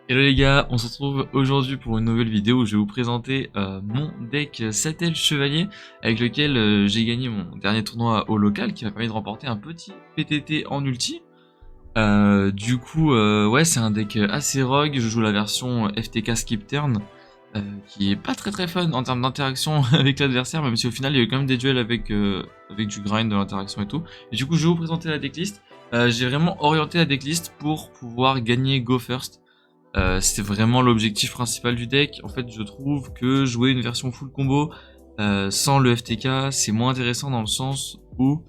Hello les gars, on se retrouve aujourd'hui pour une nouvelle vidéo où je vais vous présenter mon deck Sattel Chevalier avec lequel j'ai gagné mon dernier tournoi au local qui m'a permis de remporter un petit PTT en ulti. Ouais, c'est un deck assez rogue, je joue la version FTK Skip Turn qui est pas très fun en termes d'interaction avec l'adversaire, même si au final il y a eu quand même des duels avec du grind de l'interaction et tout. Et du coup je vais vous présenter la decklist. J'ai vraiment orienté la decklist pour pouvoir gagner Go First. C'est vraiment l'objectif principal du deck. En fait, je trouve que jouer une version full combo sans le FTK, c'est moins intéressant dans le sens où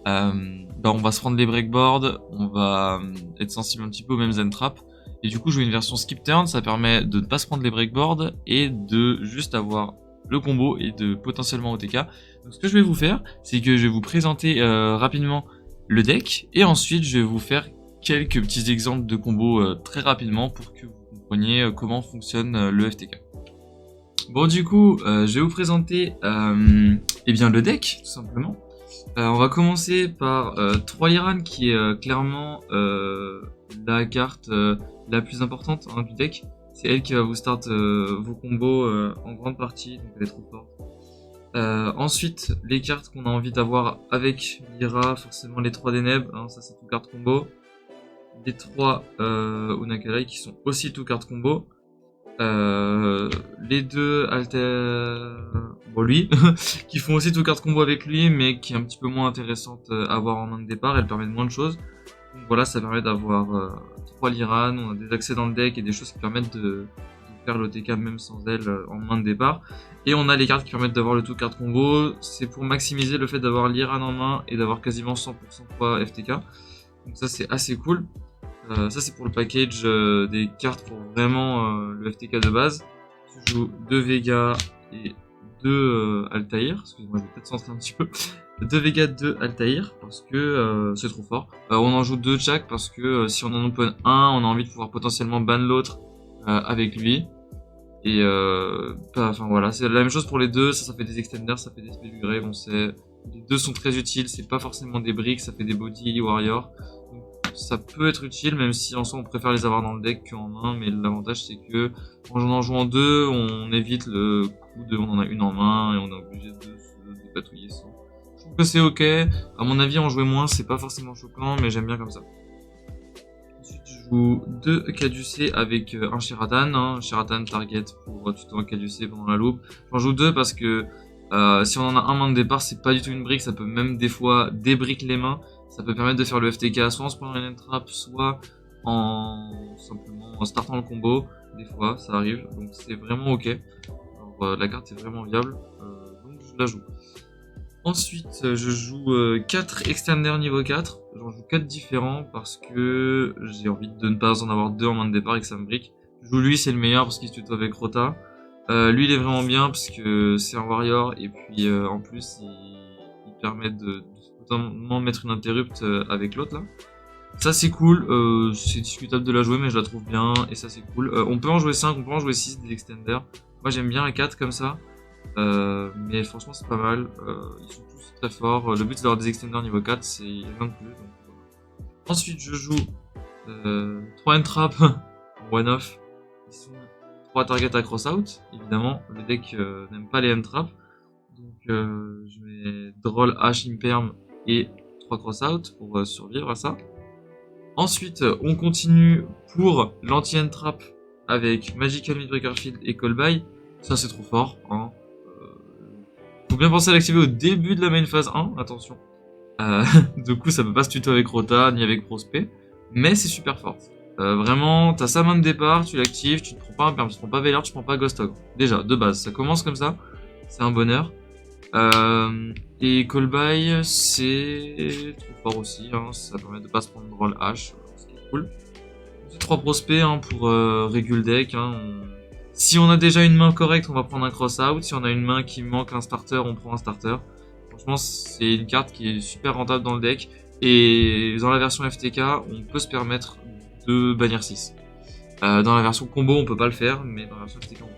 on va se prendre les breakboards, on va être sensible un petit peu aux mêmes end traps. Et du coup, jouer une version skip turn, ça permet de ne pas se prendre les breakboards et de juste avoir le combo et de potentiellement OTK. Donc ce que je vais vous faire, c'est que je vais vous présenter rapidement le deck et ensuite je vais vous faire quelques petits exemples de combos très rapidement pour que vous compreniez comment fonctionne le FTK. Bon du coup, je vais vous présenter eh bien le deck tout simplement. On va commencer par Troiliran qui est clairement la carte la plus importante du deck. C'est elle qui va vous start vos combos en grande partie, donc elle est trop forte. Ensuite, les cartes qu'on a envie d'avoir avec Lyra, forcément les 3 Deneb, hein, ça c'est tout carte combo. Les 3 Unakalai qui sont aussi tout carte combo. Les 2 Alter... Bon lui, qui font aussi tout carte combo avec lui, mais qui est un petit peu moins intéressante à avoir en main de départ, elle permet de moins de choses. Donc voilà, ça permet d'avoir 3 Liran, on a des accès dans le deck et des choses qui permettent de faire l'OTK même sans elle en main de départ. Et on a les cartes qui permettent d'avoir le tout carte combo, c'est pour maximiser le fait d'avoir Liran en main et d'avoir quasiment 100% fois FTK. Donc ça c'est assez cool. Ça c'est pour le package des cartes pour vraiment le FTK de base. Tu joues 2 Vega et 2 Altair, excusez-moi je vais peut-être centrer un petit peu. 2 Vega, 2 Altair parce que c'est trop fort. On en joue 2 de chaque parce que si on en open un, on a envie de pouvoir potentiellement ban l'autre avec lui. Et enfin voilà, c'est la même chose pour les deux, ça fait des extenders, ça fait des spells du grey, bon c'est... Les deux sont très utiles, c'est pas forcément des bricks, ça fait des body warrior. Donc, ça peut être utile, même si en soi on préfère les avoir dans le deck qu'en main, mais l'avantage c'est que en jouant deux, on évite le coup de on en a une en main et on est obligé de se dépatouiller sans. Je trouve que c'est ok, à mon avis en jouer moins c'est pas forcément choquant, mais j'aime bien comme ça. Ensuite je joue 2 caducés avec un Sheraton, Sheraton target pour tuto un caducé pendant la loupe. J'en joue 2 parce que si on en a un main de départ, c'est pas du tout une brique, ça peut même des fois débrique les mains. Ça peut permettre de faire le FTK soit en se prenant une trap, soit en simplement en startant le combo. Des fois, ça arrive, donc c'est vraiment ok. Alors, la carte est vraiment viable, donc je la joue. Ensuite, je joue 4 extenders niveau 4. J'en joue 4 différents parce que j'ai envie de ne pas en avoir 2 en main de départ et que ça me brique. Je joue lui, c'est le meilleur parce qu'il se tutoie avec Rota. Lui il est vraiment bien parce que c'est un warrior et puis en plus il permet de totalement mettre une interrupt avec l'autre là. Ça c'est cool, c'est discutable de la jouer mais je la trouve bien et ça c'est cool. On peut en jouer 5, on peut en jouer 6 des extenders. Moi j'aime bien les 4 comme ça, mais franchement c'est pas mal, ils sont tous très forts. Le but c'est d'avoir des extenders niveau 4, c'est rien de plus. Donc, voilà. Ensuite je joue 3 entrap en one off. 3 targets à crossout, évidemment, le deck n'aime pas les M-Trap, donc je mets Droll, H, Imperm et 3 crossout pour survivre à ça. Ensuite, on continue pour l'anti-N-Trap avec Magical Midbreaker Field et Callby, ça c'est trop fort. Hein. Faut bien penser à l'activer au début de la main phase 1, attention. Du coup, ça peut pas se tuto avec Rota ni avec Prospect, mais c'est super fort. Vraiment, t'as sa main de départ, tu l'actives, tu te prends pas un perm, tu te prends pas Veilard, tu te prends pas Ghost Hog. Déjà, de base, ça commence comme ça, c'est un bonheur. Et Callby, c'est trop fort aussi, hein, ça permet de pas se prendre Roll H, ce qui est cool. C'est 3 prospects hein, pour régule deck. Hein, Si on a déjà une main correcte, on va prendre un cross-out. Si on a une main qui manque un starter, on prend un starter. Franchement, c'est une carte qui est super rentable dans le deck. Et dans la version FTK, on peut se permettre de bannir 6. Dans la version combo, on peut pas le faire, mais dans la version FTK, on peut.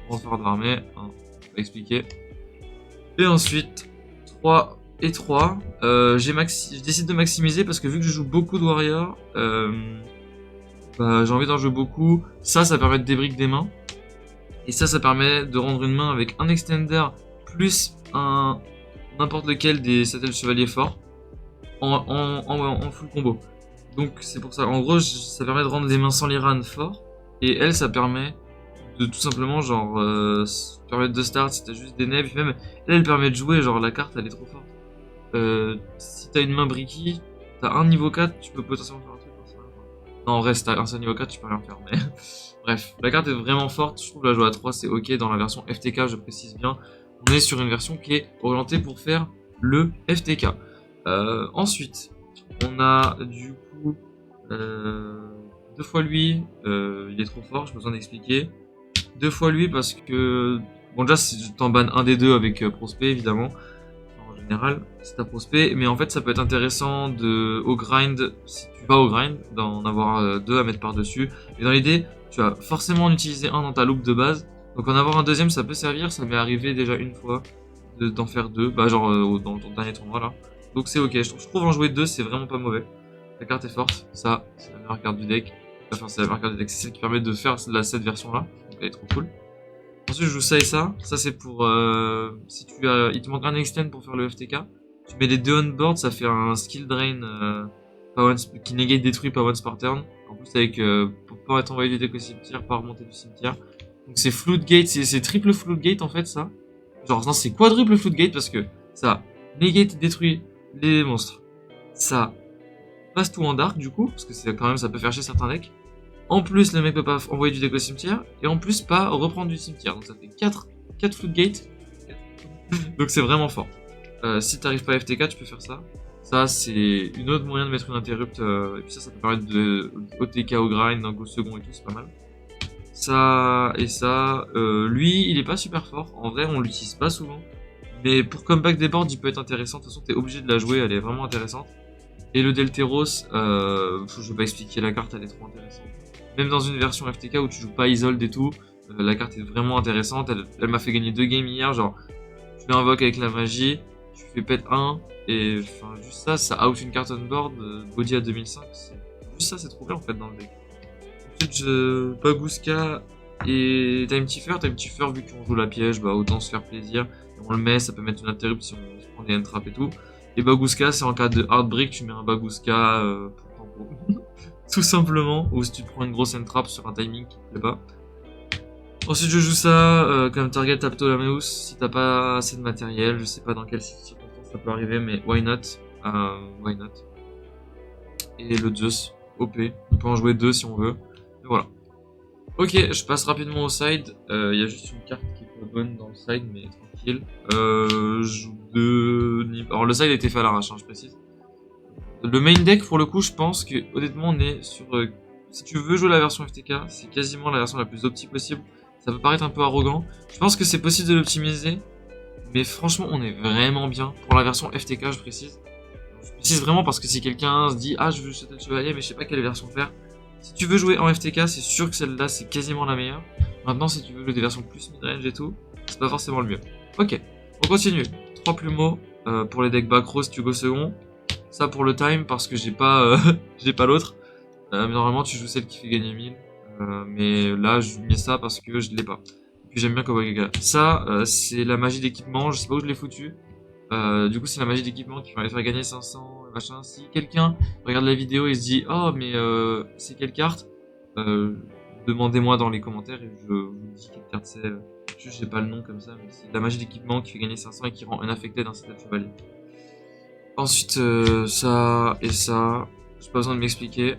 Transfert de l'armée, hein, je vais expliquer. Et ensuite, 3 et 3. Je décide de maximiser parce que vu que je joue beaucoup de warriors, bah, j'ai envie d'en jouer beaucoup. Ça permet de débrick des mains. Et ça permet de rendre une main avec un extender plus un n'importe lequel des Sattel Chevaliers forts en full combo. Donc c'est pour ça. En gros, ça permet de rendre les mains sans l'Iran forts. Et elle, ça permet de tout simplement genre permettre de start si t'as juste des nets. Puis même elle permet de jouer, genre la carte elle est trop forte. Si t'as une main bricky, t'as un niveau 4, tu peux potentiellement faire un truc comme ça. Non, en reste, t'as un seul niveau 4, tu peux rien faire, mais bref, la carte est vraiment forte, je trouve la jouer à 3 c'est ok, dans la version FTK je précise bien, on est sur une version qui est orientée pour faire le FTK. Ensuite, on a du coup deux fois lui, il est trop fort, j'ai besoin d'expliquer. Deux fois lui parce que, bon déjà t'en bannes un des deux avec Prospect évidemment, en général, c'est ta prospect, mais en fait ça peut être intéressant au grind, si tu vas au grind, d'en avoir deux à mettre par-dessus. Et dans l'idée, tu vas forcément en utiliser un dans ta loupe de base, donc en avoir un deuxième ça peut servir, ça m'est arrivé déjà une fois d'en faire deux, bah genre dans ton dernier tournoi là. Donc c'est ok, je trouve en jouer deux c'est vraiment pas mauvais. La carte est forte, ça c'est la meilleure carte du deck, enfin c'est la meilleure carte du deck, c'est celle qui permet de faire cette version là, donc elle est trop cool. Ensuite, je joue ça et ça. Ça, c'est pour si tu as, il te manque un extend pour faire le FTK. Tu mets les deux on board, ça fait un skill drain qui negate détruit pas once par turn. En plus, avec pour pas être envoyé du deck au cimetière, pas remonter du cimetière. Donc c'est floodgate, c'est triple floodgate en fait ça. Genre non, c'est quadruple floodgate parce que ça negate détruit les monstres. Ça passe tout en dark du coup parce que c'est quand même ça peut faire chier certains decks. En plus, le mec peut pas envoyer du deck au cimetière. Et en plus, pas reprendre du cimetière. Donc ça fait 4 floodgates. Donc c'est vraiment fort. Si t'arrives pas à FTK, tu peux faire ça. Ça, c'est une autre moyen de mettre une interrupt. Et puis ça peut permettre de OTK au grind, d'un go second et tout, c'est pas mal. Ça et ça. Lui, il est pas super fort. En vrai, on l'utilise pas souvent. Mais pour comeback des boards, il peut être intéressant. De toute façon, t'es obligé de la jouer, elle est vraiment intéressante. Et le Delteros, je vais pas expliquer la carte, elle est trop intéressante. Même dans une version FTK où tu joues pas Isolde et tout, la carte est vraiment intéressante. Elle m'a fait gagner 2 games hier, genre tu l'invoques avec la magie, tu fais pet 1, et enfin juste ça out une carte on board, body à 2005, juste ça c'est trop bien en fait dans le deck. Ensuite Bagooska et Time Tiffer vu qu'on joue la piège, bah autant se faire plaisir. Et on le met, ça peut mettre une interrupt si on se prend des end-trap et tout. Et Bagooska, c'est en cas de hard break, tu mets un Bagooska pour tempo. Tout simplement, ou si tu te prends une grosse end-trap sur un timing qui te plaît pas. Ensuite, je joue ça comme target Aptolameus si t'as pas assez de matériel. Je sais pas dans quelle circonstance ça peut arriver, mais why not? Why not? Et le Zeus, OP. On peut en jouer deux si on veut. Et voilà. Ok, je passe rapidement au side. Il y a juste une carte qui est pas bonne dans le side, mais tranquille. Je joue deux... Alors le side était fait à l'arrache, hein, je précise. Le main deck, pour le coup, je pense que honnêtement, on est sur... si tu veux jouer la version FTK, c'est quasiment la version la plus opti possible. Ça peut paraître un peu arrogant. Je pense que c'est possible de l'optimiser. Mais franchement, on est vraiment bien. Pour la version FTK, je précise. Je précise vraiment parce que si quelqu'un se dit « Ah, je veux jeter le chevalier, mais je sais pas quelle version faire », si tu veux jouer en FTK, c'est sûr que celle-là, c'est quasiment la meilleure. Maintenant, si tu veux jouer des versions plus midrange et tout, c'est pas forcément le mieux. Ok, on continue. 3 plumeaux pour les decks back row si tu go second. Ça pour le time parce que j'ai pas, j'ai pas l'autre. Mais normalement, tu joues celle qui fait gagner 1000. Mais là, je mets ça parce que je l'ai pas. Et puis j'aime bien Cowboy Gaga. Ça, c'est la magie d'équipement. Je sais pas où je l'ai foutu. Du coup, c'est la magie d'équipement qui va faire gagner 500, machin. Si quelqu'un regarde la vidéo et se dit, oh, mais c'est quelle carte? Demandez-moi dans les commentaires et je vous dis quelle carte c'est. Juste, j'ai pas le nom comme ça, mais c'est la magie d'équipement qui fait gagner 500 et qui rend unaffecté d'un set de chevalier. Ensuite, ça et ça. J'ai pas besoin de m'expliquer.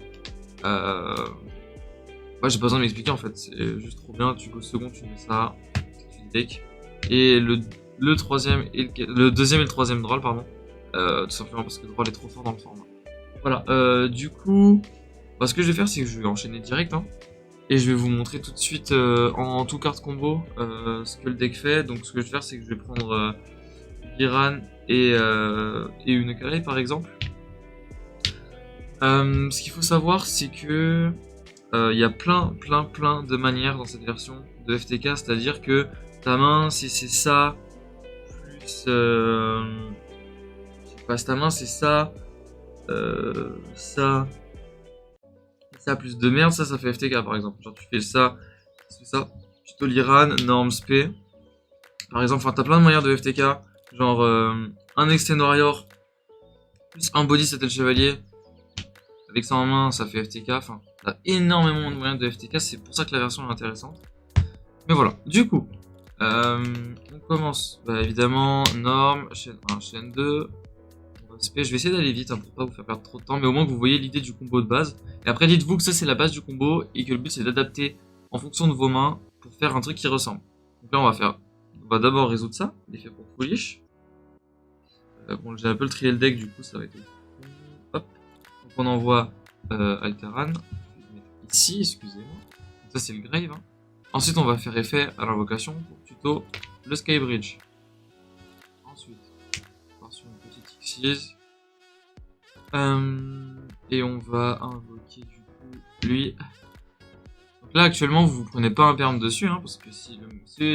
Ouais, j'ai pas besoin de m'expliquer en fait. C'est juste trop bien. Tu go second, tu mets ça. Tu deck. Et le troisième et le deuxième et le troisième draw, pardon. Tout simplement parce que le draw est trop fort dans le format. Voilà. Du coup, bah, ce que je vais faire, c'est que je vais enchaîner direct. Hein, et je vais vous montrer tout de suite en tout carte combo ce que le deck fait. Donc, ce que je vais faire, c'est que je vais prendre Iran et une carré par exemple. Ce qu'il faut savoir, c'est que il y a plein de manières dans cette version de FTK, c'est-à-dire que ta main, si c'est ça, plus... je sais pas, si ta main c'est ça, ça, Ça plus de merde, ça fait FTK par exemple. Genre tu fais ça, tuto l'Iran, norme SP. Par exemple, enfin t'as plein de moyens de FTK. Genre un Extend Warrior, plus un body c'était le chevalier. Avec ça en main, ça fait FTK. Enfin, t'as énormément de moyens de FTK, c'est pour ça que la version est intéressante. Mais voilà, du coup, on commence. Bah évidemment, norme, chaîne 1, chaîne 2. Je vais essayer d'aller vite hein, pour pas vous faire perdre trop de temps, mais au moins que vous voyez l'idée du combo de base. Et après, dites-vous que ça c'est la base du combo et que le but c'est d'adapter en fonction de vos mains pour faire un truc qui ressemble. Donc là, on va d'abord résoudre ça, l'effet pour foolish. Bon, j'ai un peu le trier le deck, du coup, ça va être. Hop. Donc on envoie Alteran. Je vais le mettre ici, excusez-moi. Ça c'est le grave. Hein. Ensuite, on va faire effet à l'invocation pour tuto le Skybridge. Ensuite, on part sur une petite Xyz. Et on va invoquer du coup lui. Donc là actuellement vous prenez pas un perm dessus hein, parce que si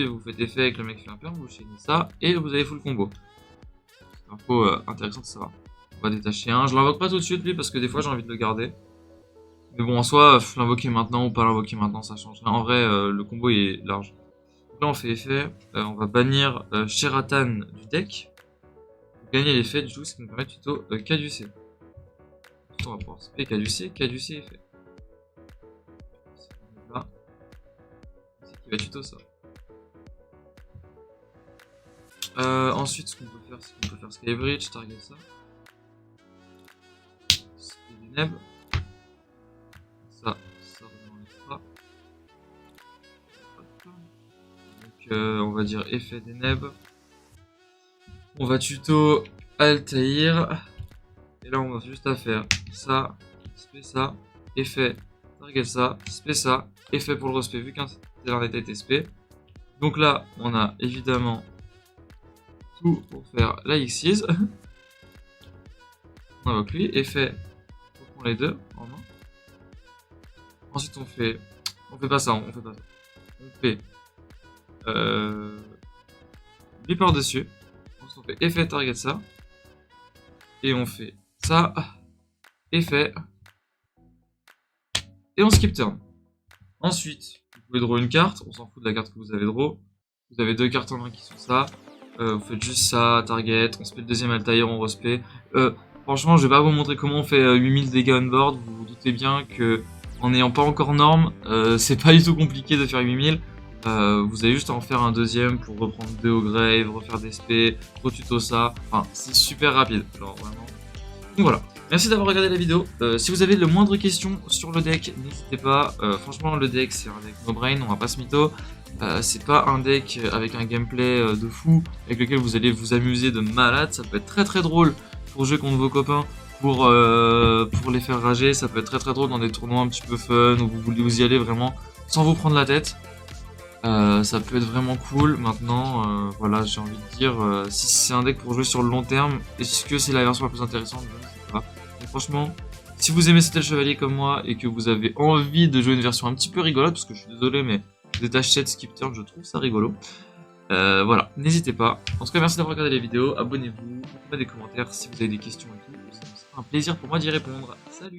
vous faites effet avec le mec fait un perm, vous chaînez ça et vous avez full combo. C'est une info intéressante de savoir. On va détacher un. Je l'invoque pas tout de suite lui parce que des fois j'ai envie de le garder. Mais bon en soi, l'invoquer maintenant ou pas l'invoquer maintenant ça change. En vrai le combo est large. Donc là on fait effet, on va bannir Sheratan du deck. Pour gagner l'effet du tout, ce qui nous permet de tuto caducer. On va pouvoir spé caducer effet. Là. C'est qui va tuto ça. Ensuite, ce qu'on peut faire, c'est qu'on peut faire Skybridge, target ça. Spé des neb. Ça remet donc on va dire effet des neb. On va tuto Altair. Et là, on va juste à faire ça, spé ça, effet, target ça, spé ça, effet pour le respect vu qu'un Stellar était spé. Donc là, on a évidemment tout pour faire la Xyz. On invoque lui, effet, on prend les deux en main. Ensuite, on fait pas ça, on fait lui par dessus. Ensuite, on fait effet, target ça. Et on fait ça, effet, et on skip turn. Ensuite, vous pouvez draw une carte, on s'en fout de la carte que vous avez draw. Vous avez deux cartes en main qui sont ça. Vous faites juste ça, target, on spé le deuxième Altair, on respect. Franchement, je vais pas vous montrer comment on fait 8000 dégâts on board. Vous vous doutez bien que en n'ayant pas encore norme, c'est pas du tout compliqué de faire 8000. Vous avez juste à en faire un deuxième pour reprendre 2 au grave, refaire des spé, retuto ça. Enfin, c'est super rapide. Genre vraiment. Donc voilà. Merci d'avoir regardé la vidéo. Si vous avez le moindre question sur le deck, n'hésitez pas. Franchement, le deck, c'est un deck no brain, on va pas se mytho. C'est pas un deck avec un gameplay de fou, avec lequel vous allez vous amuser de malade. Ça peut être très très drôle pour jouer contre vos copains, pour les faire rager. Ça peut être très très drôle dans des tournois un petit peu fun, où vous voulez vous y aller vraiment sans vous prendre la tête. Ça peut être vraiment cool. Maintenant, voilà, j'ai envie de dire, si c'est un deck pour jouer sur le long terme, est-ce que c'est la version la plus intéressante? Je ne sais pas. Mais franchement, si vous aimez C'était le Chevalier comme moi et que vous avez envie de jouer une version un petit peu rigolote, parce que je suis désolé, mais détache 7 skip turn, je trouve ça rigolo. Voilà, n'hésitez pas. En tout cas, merci d'avoir regardé les vidéos. Abonnez-vous, mettez des commentaires si vous avez des questions et tout. Ça me sera un plaisir pour moi d'y répondre. Salut!